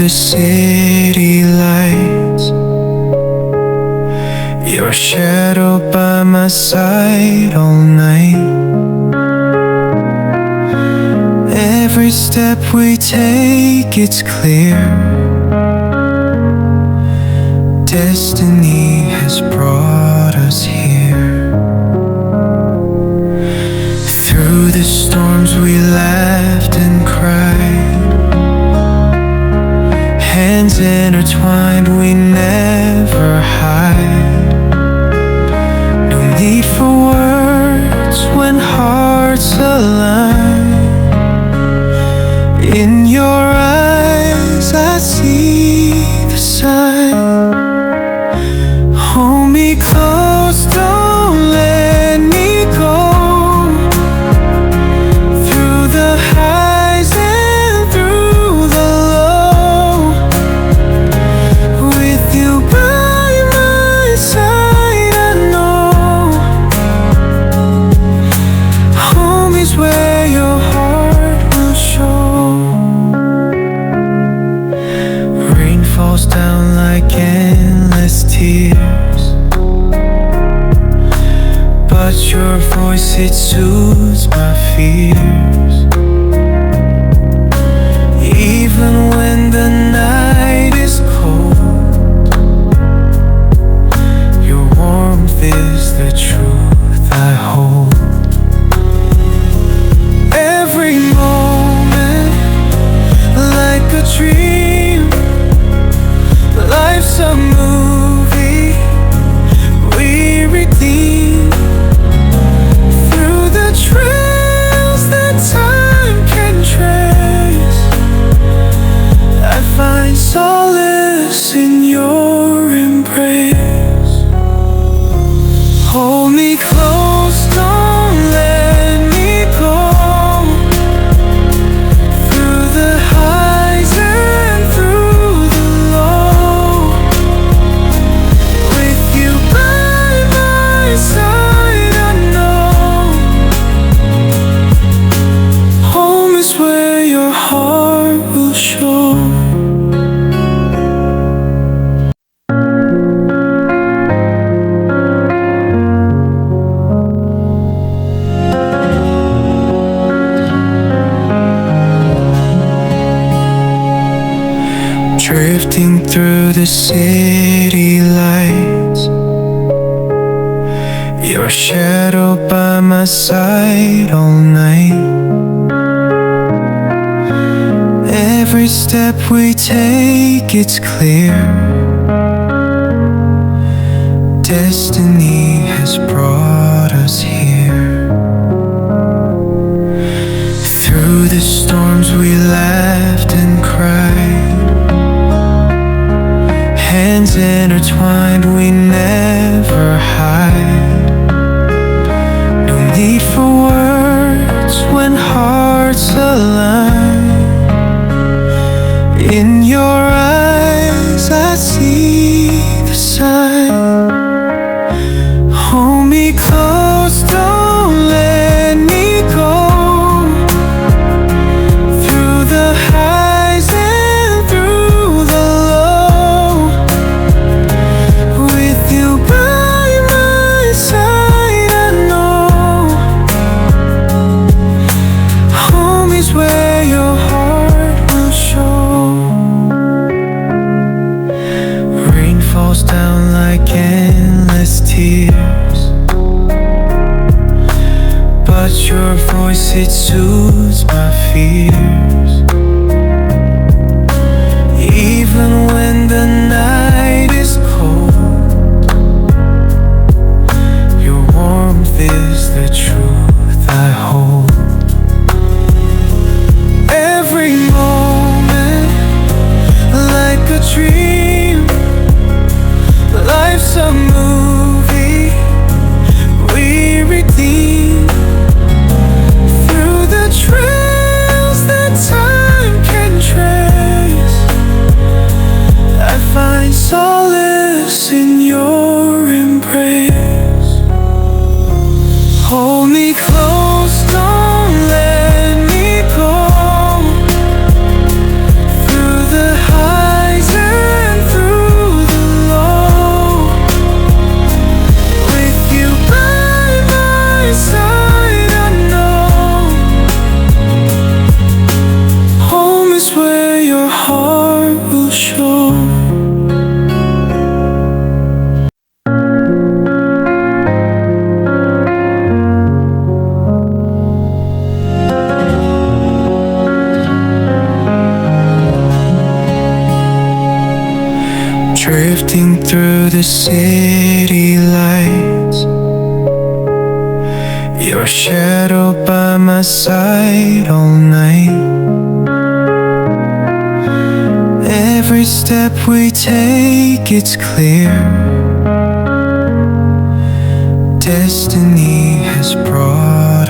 the city lights, your shadow by my side all night. Every step we take, it's clear. Destiny has brought us here. Through the storms we laughed and cried, hands intertwined, we never hide. No need for words when hearts align. In your eyes I see the sign. Hold me close, don't let me go. Through the highs and through the low, with you by my side, I know home is where your heart will show. Rain falls down like endless tears, but your voice, it soothes my fears. Even when the night is cold, your warmth is the truth I hold. Every moment like a dream, life's a movie we redeem. Through the trails that time can trace, I find solace in your embrace. Hold me close, don't let me go. Through the highs and through the low, with you by my side, I know home is where your heart will show. Drifting through the city lights, your shadow by my side all night. Every step we take, it's clear. Destiny has brought us here. Through the storms we laughed and cried, hands intertwined, we never hide. No need for words when hearts align. In your eyes I see the sign. Hold me close, don't let me go. Through the highs and through the low, with you by my side, I know home is where your heart will show. Rain falls down like endless tears, but your voice, it soothes my fears. Even when the night is cold, your warmth is the truth I hold. Every moment like a dream, life's a movie we redeem. Through the trails that time can trace, I find solace in your embrace. Hold me close, don't let me go. Through the highs drifting through the city lights. Your shadow by my side all night. Every step we take, it's clear. Destiny has brought